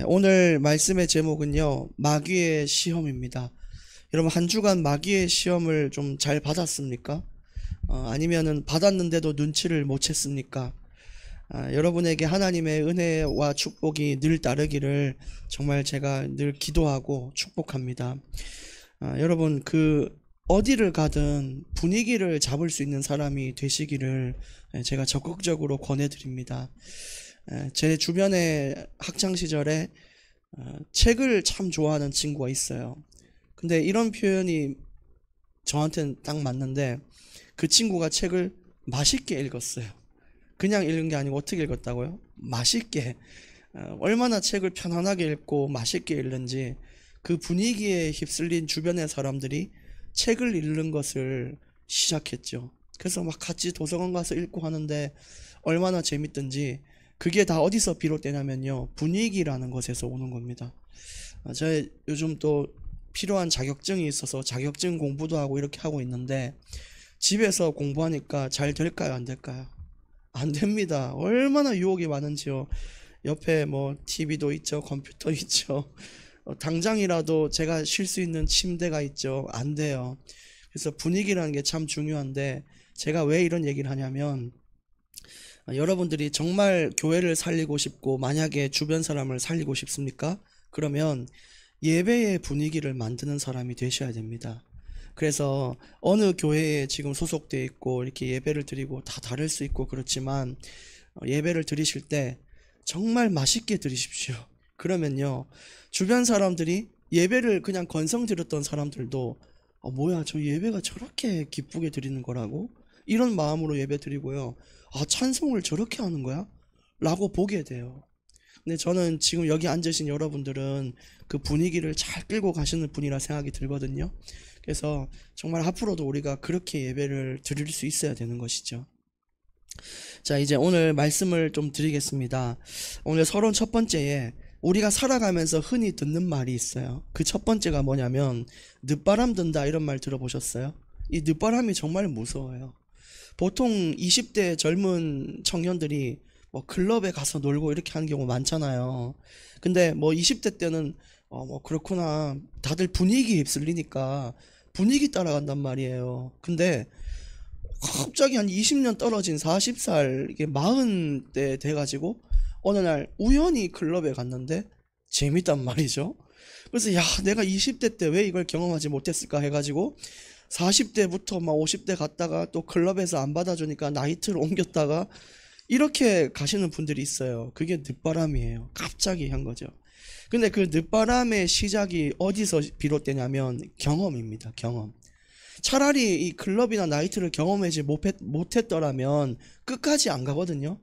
오늘 말씀의 제목은요, 마귀의 시험입니다. 여러분, 한 주간 마귀의 시험을 좀 잘 받았습니까? 아니면은 받았는데도 눈치를 못 챘습니까? 여러분에게 하나님의 은혜와 축복이 늘 따르기를 정말 제가 늘 기도하고 축복합니다. 여러분, 어디를 가든 분위기를 잡을 수 있는 사람이 되시기를 제가 적극적으로 권해드립니다. 제 주변에 학창시절에 책을 참 좋아하는 친구가 있어요. 근데 이런 표현이 저한테는 딱 맞는데, 그 친구가 책을 맛있게 읽었어요. 그냥 읽은 게 아니고 어떻게 읽었다고요? 맛있게. 얼마나 책을 편안하게 읽고 맛있게 읽는지, 그 분위기에 휩쓸린 주변의 사람들이 책을 읽는 것을 시작했죠. 그래서 막 같이 도서관 가서 읽고 하는데 얼마나 재밌든지, 그게 다 어디서 비롯되냐면요, 분위기라는 것에서 오는 겁니다. 제가 요즘 또 필요한 자격증이 있어서 자격증 공부도 하고 이렇게 하고 있는데, 집에서 공부하니까 잘 될까요, 안 될까요? 안 됩니다. 얼마나 유혹이 많은지요. 옆에 뭐 TV도 있죠, 컴퓨터 있죠. 당장이라도 제가 쉴 수 있는 침대가 있죠. 안 돼요. 그래서 분위기라는 게 참 중요한데, 제가 왜 이런 얘기를 하냐면, 여러분들이 정말 교회를 살리고 싶고 만약에 주변 사람을 살리고 싶습니까? 그러면 예배의 분위기를 만드는 사람이 되셔야 됩니다. 그래서 어느 교회에 지금 소속되어 있고 이렇게 예배를 드리고 다 다를 수 있고 그렇지만, 예배를 드리실 때 정말 맛있게 드리십시오. 그러면요, 주변 사람들이 예배를 그냥 건성 드렸던 사람들도 뭐야, 저 예배가 저렇게 기쁘게 드리는 거라고? 이런 마음으로 예배 드리고요. 찬송을 저렇게 하는 거야? 라고 보게 돼요. 근데 저는 지금 여기 앉으신 여러분들은 그 분위기를 잘 끌고 가시는 분이라 생각이 들거든요. 그래서 정말 앞으로도 우리가 그렇게 예배를 드릴 수 있어야 되는 것이죠. 자, 이제 오늘 말씀을 좀 드리겠습니다. 오늘 서론 첫 번째에 우리가 살아가면서 흔히 듣는 말이 있어요. 그 첫 번째가 뭐냐면, 늦바람 든다, 이런 말 들어보셨어요? 이 늦바람이 정말 무서워요. 보통 20대 젊은 청년들이 뭐 클럽에 가서 놀고 이렇게 하는 경우 많잖아요. 근데 뭐 20대 때는 뭐 그렇구나, 다들 분위기에 휩쓸리니까 분위기 따라간단 말이에요. 근데 갑자기 한 20년 떨어진 40살, 이게 40대 돼가지고 어느 날 우연히 클럽에 갔는데 재밌단 말이죠. 그래서 야, 내가 20대 때 왜 이걸 경험하지 못했을까 해가지고 40대부터 막 50대 갔다가 또 클럽에서 안 받아주니까 나이트를 옮겼다가 이렇게 가시는 분들이 있어요. 그게 늦바람이에요. 갑자기 한 거죠. 근데 그 늦바람의 시작이 어디서 비롯되냐면 경험입니다. 경험. 차라리 이 클럽이나 나이트를 경험하지 못했더라면 끝까지 안 가거든요.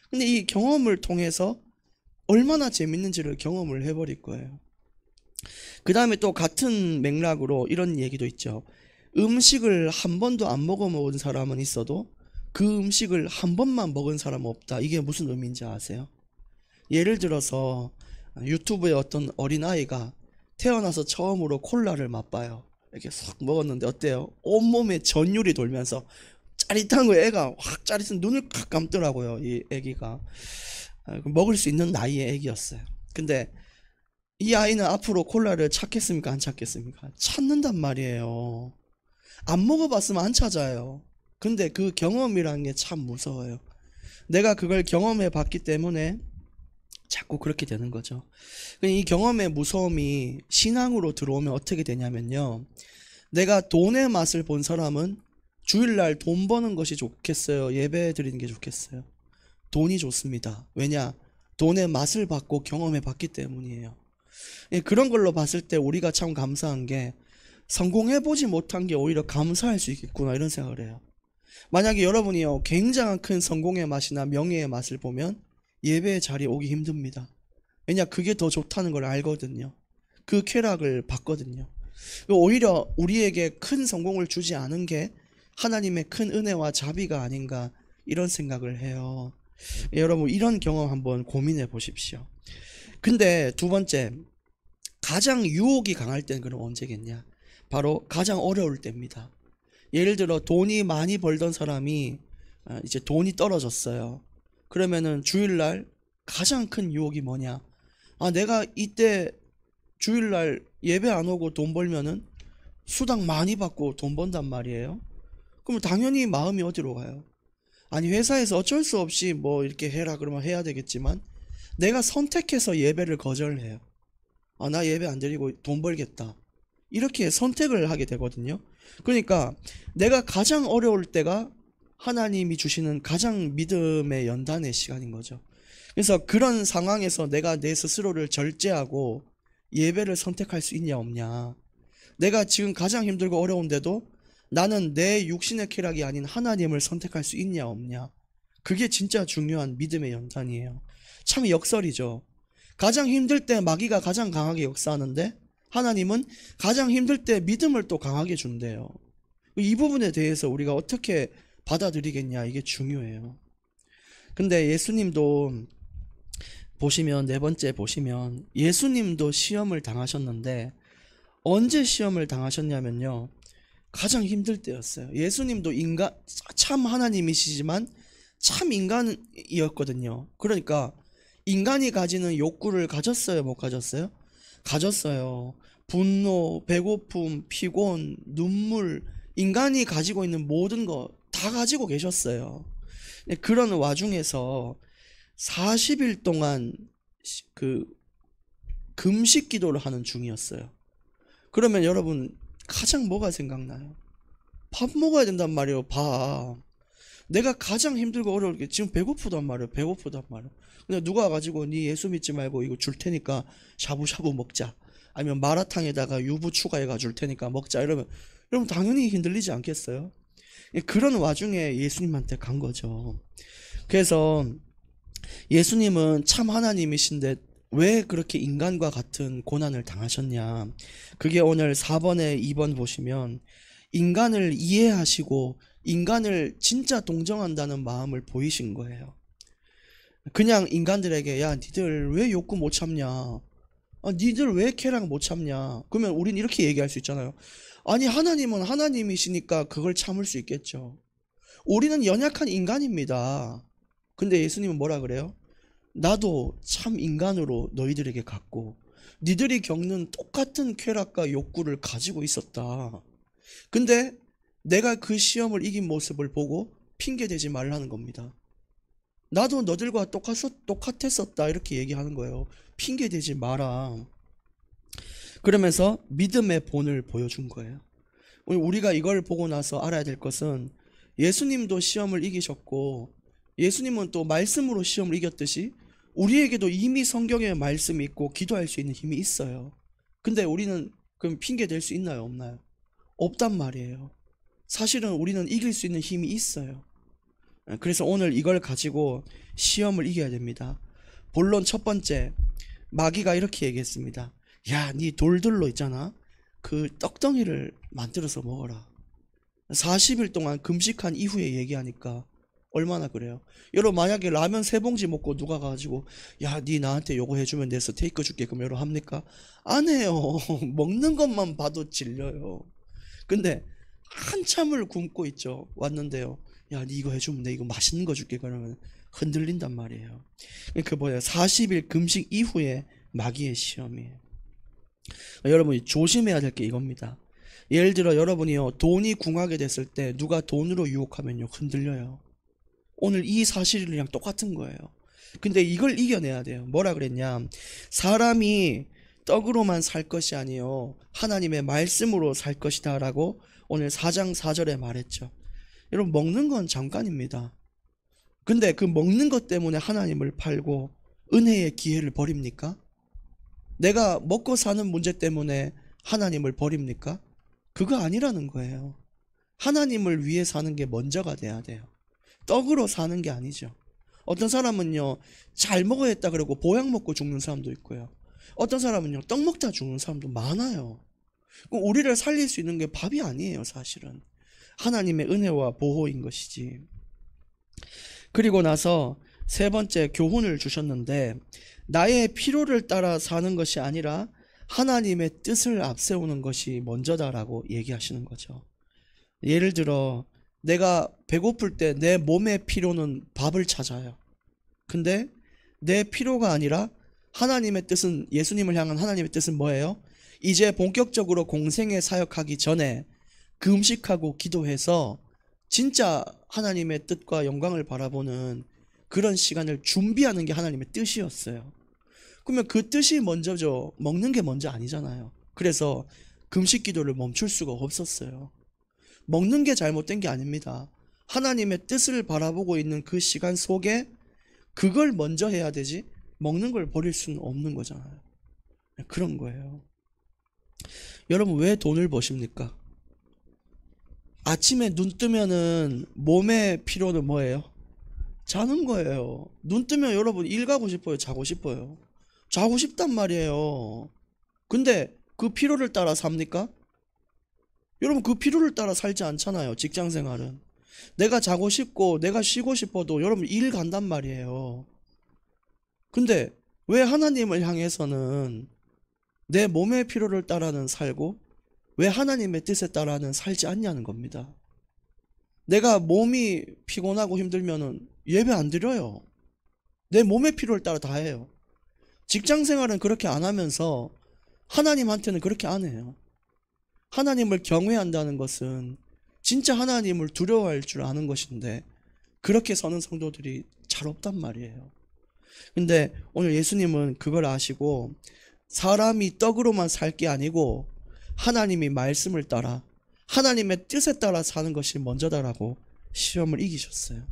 근데 이 경험을 통해서 얼마나 재밌는지를 경험을 해버릴 거예요. 그 다음에 또 같은 맥락으로 이런 얘기도 있죠. 음식을 한 번도 안 먹어본 사람은 있어도 그 음식을 한 번만 먹은 사람은 없다. 이게 무슨 의미인지 아세요? 예를 들어서 유튜브에 어떤 어린아이가 태어나서 처음으로 콜라를 맛봐요. 이렇게 싹 먹었는데 어때요? 온몸에 전율이 돌면서 짜릿한 거예요. 애가 확 짜릿한, 눈을 칵 감더라고요. 이 애기가 먹을 수 있는 나이의 애기였어요. 근데 이 아이는 앞으로 콜라를 찾겠습니까, 안 찾겠습니까? 찾는단 말이에요. 안 먹어봤으면 안 찾아요. 근데 그 경험이라는 게 참 무서워요. 내가 그걸 경험해 봤기 때문에 자꾸 그렇게 되는 거죠. 이 경험의 무서움이 신앙으로 들어오면 어떻게 되냐면요, 내가 돈의 맛을 본 사람은 주일날 돈 버는 것이 좋겠어요, 예배 드리는 게 좋겠어요? 돈이 좋습니다. 왜냐? 돈의 맛을 봤고 경험해 봤기 때문이에요. 그런 걸로 봤을 때 우리가 참 감사한 게, 성공해보지 못한 게 오히려 감사할 수 있겠구나, 이런 생각을 해요. 만약에 여러분이요, 굉장한 큰 성공의 맛이나 명예의 맛을 보면 예배의 자리에 오기 힘듭니다. 왜냐? 그게 더 좋다는 걸 알거든요. 그 쾌락을 받거든요. 오히려 우리에게 큰 성공을 주지 않은 게 하나님의 큰 은혜와 자비가 아닌가, 이런 생각을 해요. 여러분, 이런 경험 한번 고민해 보십시오. 근데 두 번째, 가장 유혹이 강할 때는 그럼 언제겠냐? 바로 가장 어려울 때입니다. 예를 들어 돈이 많이 벌던 사람이 이제 돈이 떨어졌어요. 그러면은 주일날 가장 큰 유혹이 뭐냐? 아, 내가 이때 주일날 예배 안 오고 돈 벌면은 수당 많이 받고 돈 번단 말이에요. 그러면 당연히 마음이 어디로 가요? 아니, 회사에서 어쩔 수 없이 뭐 이렇게 해라 그러면 해야 되겠지만 내가 선택해서 예배를 거절해요. 아, 나 예배 안 드리고 돈 벌겠다. 이렇게 선택을 하게 되거든요. 그러니까 내가 가장 어려울 때가 하나님이 주시는 가장 믿음의 연단의 시간인 거죠. 그래서 그런 상황에서 내가 내 스스로를 절제하고 예배를 선택할 수 있냐 없냐. 내가 지금 가장 힘들고 어려운데도 나는 내 육신의 쾌락이 아닌 하나님을 선택할 수 있냐 없냐. 그게 진짜 중요한 믿음의 연단이에요. 참 역설이죠. 가장 힘들 때 마귀가 가장 강하게 역사하는데 하나님은 가장 힘들 때 믿음을 또 강하게 준대요. 이 부분에 대해서 우리가 어떻게 받아들이겠냐, 이게 중요해요. 근데 예수님도 보시면, 네 번째 보시면 예수님도 시험을 당하셨는데 언제 시험을 당하셨냐면요, 가장 힘들 때였어요. 예수님도 인간, 참 하나님이시지만 참 인간이었거든요. 그러니까 인간이 가지는 욕구를 가졌어요, 못 가졌어요? 가졌어요. 분노, 배고픔, 피곤, 눈물, 인간이 가지고 있는 모든 거 다 가지고 계셨어요. 그런 와중에서 40일 동안 그 금식 기도를 하는 중이었어요. 그러면 여러분 가장 뭐가 생각나요? 밥 먹어야 된단 말이에요. 밥. 내가 가장 힘들고 어려울 게 지금 배고프단 말이에요. 배고프단 말이에요. 근데 누가 가지고 네 예수 믿지 말고 이거 줄 테니까 샤브샤브 먹자, 아니면 마라탕에다가 유부 추가해가 줄 테니까 먹자, 이러면 여러분 당연히 흔들리지 않겠어요? 그런 와중에 예수님한테 간 거죠. 그래서 예수님은 참 하나님이신데 왜 그렇게 인간과 같은 고난을 당하셨냐. 그게 오늘 4번에 2번 보시면 인간을 이해하시고 인간을 진짜 동정한다는 마음을 보이신 거예요. 그냥 인간들에게 야, 니들 왜 욕구 못 참냐, 아, 니들 왜 쾌락 못 참냐, 그러면 우린 이렇게 얘기할 수 있잖아요. 아니, 하나님은 하나님이시니까 그걸 참을 수 있겠죠. 우리는 연약한 인간입니다. 근데 예수님은 뭐라 그래요? 나도 참 인간으로 너희들에게 갔고 니들이 겪는 똑같은 쾌락과 욕구를 가지고 있었다. 근데 내가 그 시험을 이긴 모습을 보고 핑계대지 말라는 겁니다. 나도 너들과 똑같았었다, 이렇게 얘기하는 거예요. 핑계대지 마라. 그러면서 믿음의 본을 보여준 거예요. 우리가 이걸 보고 나서 알아야 될 것은 예수님도 시험을 이기셨고 예수님은 또 말씀으로 시험을 이겼듯이 우리에게도 이미 성경에 말씀이 있고 기도할 수 있는 힘이 있어요. 근데 우리는 그럼 핑계 댈 수 있나요, 없나요? 없단 말이에요. 사실은 우리는 이길 수 있는 힘이 있어요. 그래서 오늘 이걸 가지고 시험을 이겨야 됩니다. 본론 첫 번째, 마귀가 이렇게 얘기했습니다. 야, 니 돌들로 있잖아, 그 떡덩이를 만들어서 먹어라. 40일 동안 금식한 이후에 얘기하니까 얼마나 그래요? 여러분, 만약에 라면 3봉지 먹고 누가 가지고 야, 니 나한테 요거 해주면 내 스테이크 줄게, 그럼 여러분 합니까? 안 해요. 먹는 것만 봐도 질려요. 근데 한참을 굶고 있죠. 왔는데요, 야, 니 이거 해주면 내 이거 맛있는 거 줄게, 그러면 흔들린단 말이에요. 그 뭐예요? 40일 금식 이후에 마귀의 시험이에요. 여러분이 조심해야 될 게 이겁니다. 예를 들어 여러분이요, 돈이 궁하게 됐을 때 누가 돈으로 유혹하면요, 흔들려요. 오늘 이 사실이랑 똑같은 거예요. 근데 이걸 이겨내야 돼요. 뭐라 그랬냐? 사람이 떡으로만 살 것이 아니요 하나님의 말씀으로 살 것이다 라고 오늘 4장 4절에 말했죠. 여러분, 먹는 건 잠깐입니다. 근데 그 먹는 것 때문에 하나님을 팔고 은혜의 기회를 버립니까? 내가 먹고 사는 문제 때문에 하나님을 버립니까? 그거 아니라는 거예요. 하나님을 위해 사는 게 먼저가 돼야 돼요. 떡으로 사는 게 아니죠. 어떤 사람은요, 잘 먹어야겠다 그러고 보약 먹고 죽는 사람도 있고요. 어떤 사람은요, 떡 먹다 죽는 사람도 많아요. 우리를 살릴 수 있는 게 밥이 아니에요, 사실은. 하나님의 은혜와 보호인 것이지. 그리고 나서 세 번째 교훈을 주셨는데, 나의 필요를 따라 사는 것이 아니라 하나님의 뜻을 앞세우는 것이 먼저다라고 얘기하시는 거죠. 예를 들어 내가 배고플 때 내 몸의 필요는 밥을 찾아요. 근데 내 필요가 아니라 하나님의 뜻은, 예수님을 향한 하나님의 뜻은 뭐예요? 이제 본격적으로 공생에 사역하기 전에 금식하고 기도해서 진짜 하나님의 뜻과 영광을 바라보는 그런 시간을 준비하는 게 하나님의 뜻이었어요. 그러면 그 뜻이 먼저죠. 먹는 게 먼저 아니잖아요. 그래서 금식 기도를 멈출 수가 없었어요. 먹는 게 잘못된 게 아닙니다. 하나님의 뜻을 바라보고 있는 그 시간 속에 그걸 먼저 해야 되지 먹는 걸 버릴 수는 없는 거잖아요. 그런 거예요. 여러분, 왜 돈을 버십니까? 아침에 눈 뜨면은 몸의 피로는 뭐예요? 자는 거예요. 눈 뜨면 여러분 일 가고 싶어요? 자고 싶어요? 자고 싶단 말이에요. 근데 그 피로를 따라 삽니까? 여러분, 그 피로를 따라 살지 않잖아요. 직장 생활은 내가 자고 싶고 내가 쉬고 싶어도 여러분 일 간단 말이에요. 근데 왜 하나님을 향해서는 내 몸의 피로를 따라는 살고 왜 하나님의 뜻에 따라는 살지 않냐는 겁니다. 내가 몸이 피곤하고 힘들면은 예배 안 드려요. 내 몸의 피로를 따라 다 해요. 직장 생활은 그렇게 안 하면서 하나님한테는 그렇게 안 해요. 하나님을 경외한다는 것은 진짜 하나님을 두려워할 줄 아는 것인데 그렇게 서는 성도들이 잘 없단 말이에요. 근데 오늘 예수님은 그걸 아시고 사람이 떡으로만 살 게 아니고 하나님이 말씀을 따라 하나님의 뜻에 따라 사는 것이 먼저다라고 시험을 이기셨어요.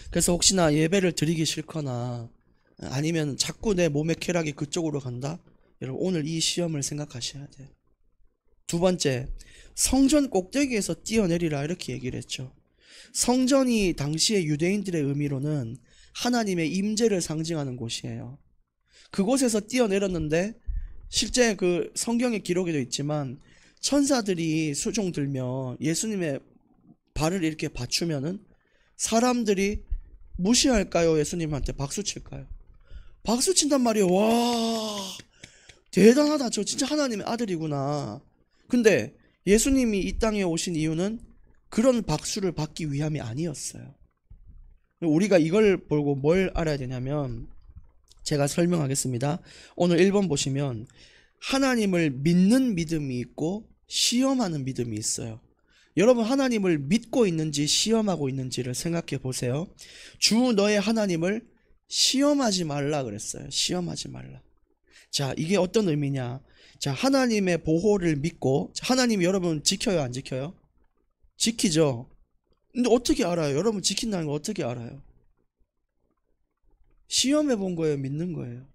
그래서 혹시나 예배를 드리기 싫거나 아니면 자꾸 내 몸의 쾌락이 그쪽으로 간다? 여러분, 오늘 이 시험을 생각하셔야 돼요. 두 번째, 성전 꼭대기에서 뛰어내리라 이렇게 얘기를 했죠. 성전이 당시의 유대인들의 의미로는 하나님의 임재를 상징하는 곳이에요. 그곳에서 뛰어내렸는데 실제 그 성경에 기록이 되어 있지만 천사들이 수종 들면 예수님의 발을 이렇게 받추면은 사람들이 무시할까요? 예수님한테 박수 칠까요? 박수 친단 말이에요. 와, 대단하다. 저 진짜 하나님의 아들이구나. 근데 예수님이 이 땅에 오신 이유는 그런 박수를 받기 위함이 아니었어요. 우리가 이걸 보고 뭘 알아야 되냐면 제가 설명하겠습니다. 오늘 1번 보시면 하나님을 믿는 믿음이 있고 시험하는 믿음이 있어요. 여러분, 하나님을 믿고 있는지 시험하고 있는지를 생각해 보세요. 주 너의 하나님을 시험하지 말라 그랬어요. 시험하지 말라. 자, 이게 어떤 의미냐? 자, 하나님의 보호를 믿고 하나님 여러분 지켜요, 안 지켜요? 지키죠. 근데 어떻게 알아요? 여러분 지킨다는 거 어떻게 알아요? 시험해 본 거예요, 믿는 거예요?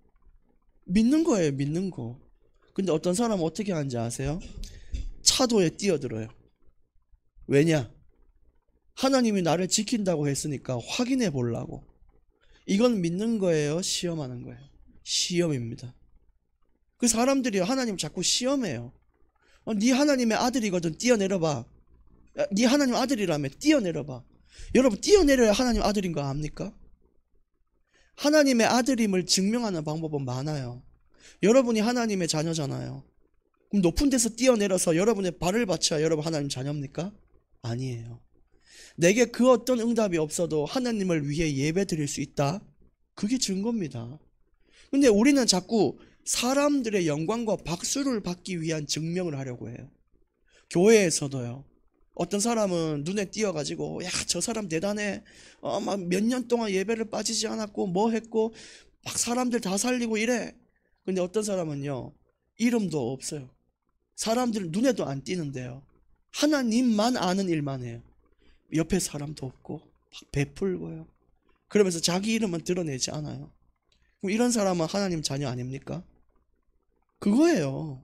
믿는 거예요, 믿는 거. 근데 어떤 사람은 어떻게 하는지 아세요? 차도에 뛰어들어요. 왜냐? 하나님이 나를 지킨다고 했으니까 확인해 보려고. 이건 믿는 거예요, 시험하는 거예요? 시험입니다. 그 사람들이 하나님 자꾸 시험해요. 네 하나님의 아들이거든, 뛰어내려봐. 네 하나님 아들이라며, 뛰어내려봐. 여러분, 뛰어내려야 하나님 아들인 거 압니까? 하나님의 아들임을 증명하는 방법은 많아요. 여러분이 하나님의 자녀잖아요. 그럼 높은 데서 뛰어내려서 여러분의 발을 받쳐야 여러분 하나님 자녀입니까? 아니에요. 내게 그 어떤 응답이 없어도 하나님을 위해 예배 드릴 수 있다? 그게 증거입니다. 근데 우리는 자꾸 사람들의 영광과 박수를 받기 위한 증명을 하려고 해요. 교회에서도요. 어떤 사람은 눈에 띄어가지고 야, 저 사람 대단해. 막 몇 년 동안 예배를 빠지지 않았고 뭐 했고 막 사람들 다 살리고 이래. 근데 어떤 사람은요, 이름도 없어요. 사람들 눈에도 안 띄는데요, 하나님만 아는 일만 해요. 옆에 사람도 없고 막 베풀고요. 그러면서 자기 이름은 드러내지 않아요. 그럼 이런 사람은 하나님 자녀 아닙니까? 그거예요.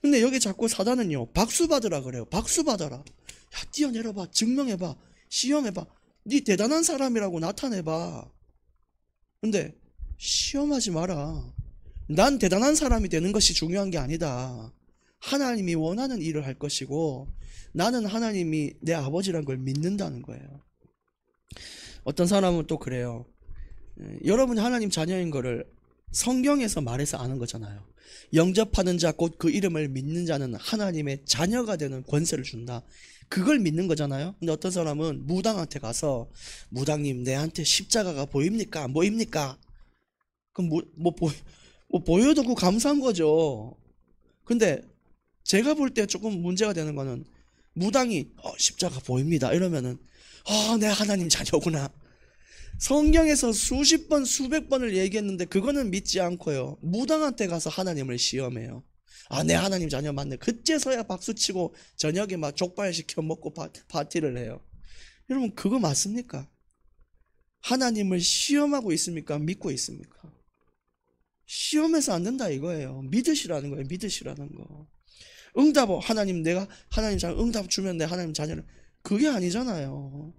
근데 여기 자꾸 사단은요, 박수 받으라 그래요. 박수 받아라. 야, 뛰어내려봐. 증명해봐. 시험해봐. 네 대단한 사람이라고 나타내봐. 근데 시험하지 마라. 난 대단한 사람이 되는 것이 중요한 게 아니다. 하나님이 원하는 일을 할 것이고 나는 하나님이 내 아버지란 걸 믿는다는 거예요. 어떤 사람은 또 그래요. 여러분이 하나님 자녀인 거를 성경에서 말해서 아는 거잖아요. 영접하는 자 곧 그 이름을 믿는 자는 하나님의 자녀가 되는 권세를 준다. 그걸 믿는 거잖아요. 근데 어떤 사람은 무당한테 가서 무당님, 내한테 십자가가 보입니까? 안 보입니까? 그럼 뭐 보여도 그 감사한 거죠. 근데 제가 볼 때 조금 문제가 되는 거는 무당이 십자가 보입니다 이러면은 내가 하나님 자녀구나. 성경에서 수십 번 수백 번을 얘기했는데 그거는 믿지 않고요, 무당한테 가서 하나님을 시험해요. 내 하나님 자녀 맞네. 그제서야 박수치고 저녁에 막 족발 시켜 먹고 파티를 해요. 여러분, 그거 맞습니까? 하나님을 시험하고 있습니까? 믿고 있습니까? 시험해서 안 된다 이거예요. 믿으시라는 거예요. 믿으시라는 거. 내가 하나님 자녀 응답 주면 내 하나님 자녀를, 그게 아니잖아요.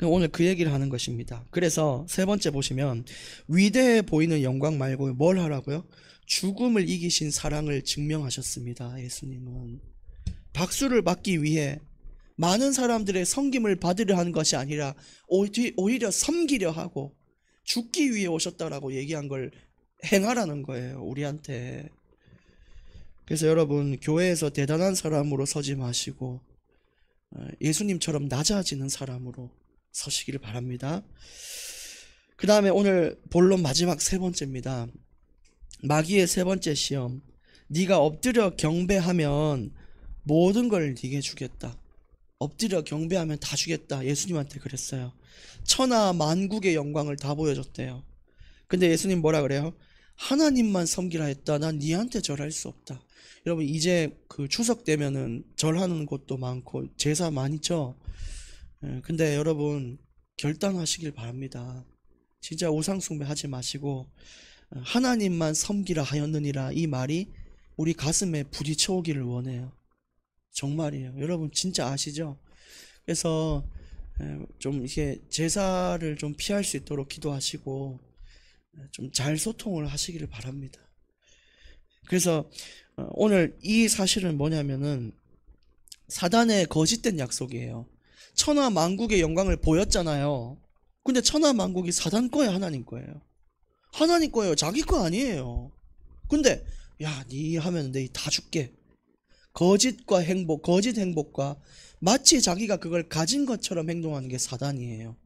오늘 그 얘기를 하는 것입니다. 그래서 세 번째 보시면, 위대해 보이는 영광 말고 뭘 하라고요? 죽음을 이기신 사랑을 증명하셨습니다. 예수님은 박수를 받기 위해 많은 사람들의 섬김을 받으려 하는 것이 아니라 오히려 섬기려 하고 죽기 위해 오셨다라고 얘기한 걸 행하라는 거예요, 우리한테. 그래서 여러분, 교회에서 대단한 사람으로 서지 마시고 예수님처럼 낮아지는 사람으로 서시기를 바랍니다. 그 다음에 오늘 본론 마지막 세 번째입니다. 마귀의 세 번째 시험. 네가 엎드려 경배하면 모든 걸 네게 주겠다. 엎드려 경배하면 다 주겠다. 예수님한테 그랬어요. 천하 만국의 영광을 다 보여줬대요. 근데 예수님 뭐라 그래요? 하나님만 섬기라 했다. 난 니한테 절할 수 없다. 여러분, 이제 그 추석 되면은 절하는 곳도 많고 제사 많이 죠. 근데 여러분, 결단하시길 바랍니다. 진짜 우상숭배 하지 마시고 하나님만 섬기라 하였느니라, 이 말이 우리 가슴에 부딪혀 오기를 원해요. 정말이에요. 여러분 진짜 아시죠? 그래서 좀 이렇게 제사를 좀 피할 수 있도록 기도하시고 좀 잘 소통을 하시기를 바랍니다. 그래서 오늘 이 사실은 뭐냐면은 사단의 거짓된 약속이에요. 천하 만국의 영광을 보였잖아요. 근데 천하 만국이 사단 거예요, 하나님 거예요? 하나님 거예요. 자기 거 아니에요. 근데 니 하면 내 다 줄게. 거짓과 행복, 거짓 행복과 마치 자기가 그걸 가진 것처럼 행동하는 게 사단이에요.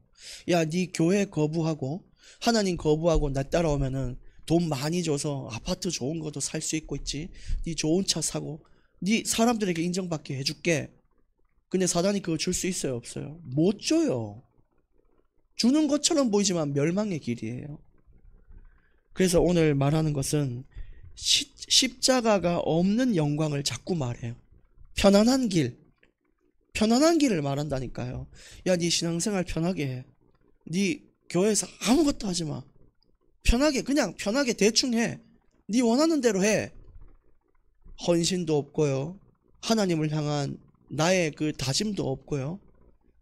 니 교회 거부하고 하나님 거부하고 나 따라오면은 돈 많이 줘서 아파트 좋은 것도 살 수 있고 있지. 니 좋은 차 사고 니 사람들에게 인정받게 해줄게. 근데 사단이 그거 줄 수 있어요, 없어요? 못 줘요. 주는 것처럼 보이지만 멸망의 길이에요. 그래서 오늘 말하는 것은 십자가가 없는 영광을 자꾸 말해요. 편안한 길을 말한다니까요. 네 신앙생활 편하게 해. 네 교회에서 아무것도 하지 마. 그냥 편하게 대충 해. 네 원하는 대로 해. 헌신도 없고요. 하나님을 향한 나의 그 다짐도 없고요.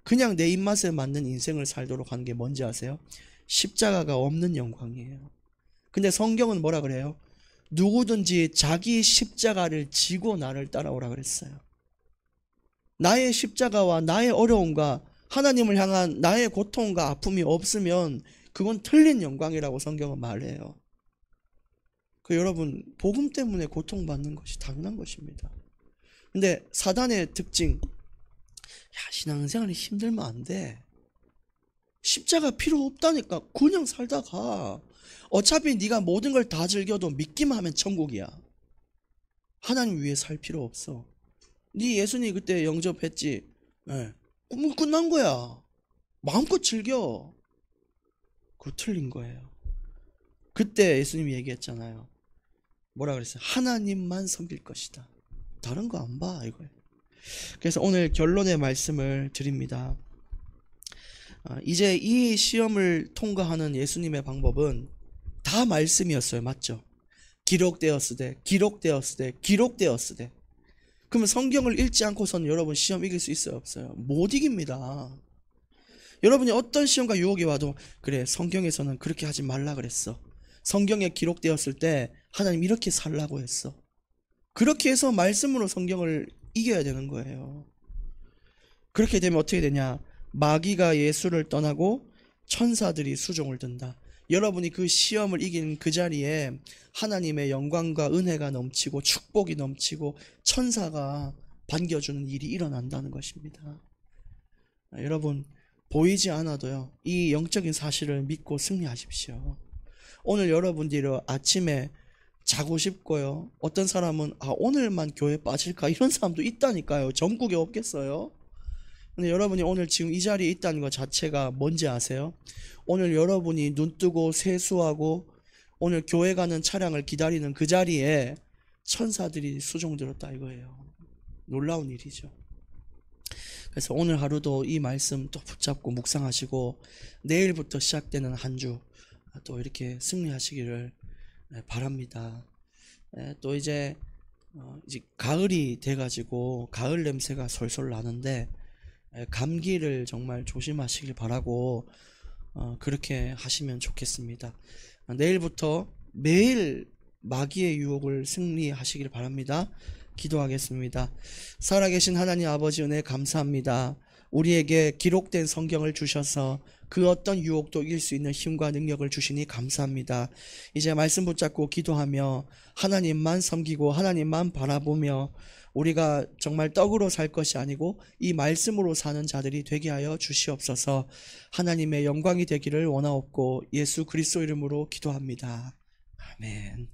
그냥 내 입맛에 맞는 인생을 살도록 하는 게 뭔지 아세요? 십자가가 없는 영광이에요. 근데 성경은 뭐라 그래요? 누구든지 자기 십자가를 지고 나를 따라오라 그랬어요. 나의 십자가와 나의 어려움과 하나님을 향한 나의 고통과 아픔이 없으면 그건 틀린 영광이라고 성경은 말해요. 여러분, 복음 때문에 고통받는 것이 당연한 것입니다. 근데 사단의 특징, 신앙생활이 힘들면 안 돼. 십자가 필요 없다니까. 그냥 살다가 어차피 네가 모든 걸 다 즐겨도 믿기만 하면 천국이야. 하나님 위해 살 필요 없어. 네 예수님 그때 영접했지? 그럼 끝난 거야. 마음껏 즐겨. 그거 틀린 거예요. 그때 예수님이 얘기했잖아요. 뭐라 그랬어요? 하나님만 섬길 것이다. 다른 거 안 봐, 이거예요. 그래서 오늘 결론의 말씀을 드립니다. 이제 이 시험을 통과하는 예수님의 방법은 다 말씀이었어요. 맞죠? 기록되었으되. 그러면 성경을 읽지 않고서는 여러분 시험 이길 수 있어요, 없어요? 못 이깁니다. 여러분이 어떤 시험과 유혹이 와도 그래, 성경에서는 그렇게 하지 말라 그랬어. 성경에 기록되었을 때 하나님 이렇게 살라고 했어. 그렇게 해서 말씀으로 성경을 이겨야 되는 거예요. 그렇게 되면 어떻게 되냐? 마귀가 예수를 떠나고 천사들이 수종을 든다. 여러분이 그 시험을 이기는 그 자리에 하나님의 영광과 은혜가 넘치고 축복이 넘치고 천사가 반겨주는 일이 일어난다는 것입니다. 여러분, 보이지 않아도요, 이 영적인 사실을 믿고 승리하십시오. 오늘 여러분들이 아침에 자고 싶고요. 어떤 사람은 오늘만 교회 빠질까 이런 사람도 있다니까요. 전국에 없겠어요? 근데 여러분이 오늘 지금 이 자리에 있다는 것 자체가 뭔지 아세요? 오늘 여러분이 눈 뜨고 세수하고 오늘 교회 가는 차량을 기다리는 그 자리에 천사들이 수종들었다 이거예요. 놀라운 일이죠. 그래서 오늘 하루도 이 말씀 또 붙잡고 묵상하시고 내일부터 시작되는 한 주 또 이렇게 승리하시기를 바랍니다. 또 이제 가을이 돼가지고 가을 냄새가 솔솔 나는데 감기를 정말 조심하시길 바라고 그렇게 하시면 좋겠습니다. 내일부터 매일 마귀의 유혹을 승리하시길 바랍니다. 기도하겠습니다. 살아계신 하나님 아버지 은혜 감사합니다. 우리에게 기록된 성경을 주셔서 그 어떤 유혹도 이길 수 있는 힘과 능력을 주시니 감사합니다. 이제 말씀 붙잡고 기도하며 하나님만 섬기고 하나님만 바라보며 우리가 정말 떡으로 살 것이 아니고 이 말씀으로 사는 자들이 되게 하여 주시옵소서. 하나님의 영광이 되기를 원하옵고 예수 그리스도 이름으로 기도합니다. 아멘.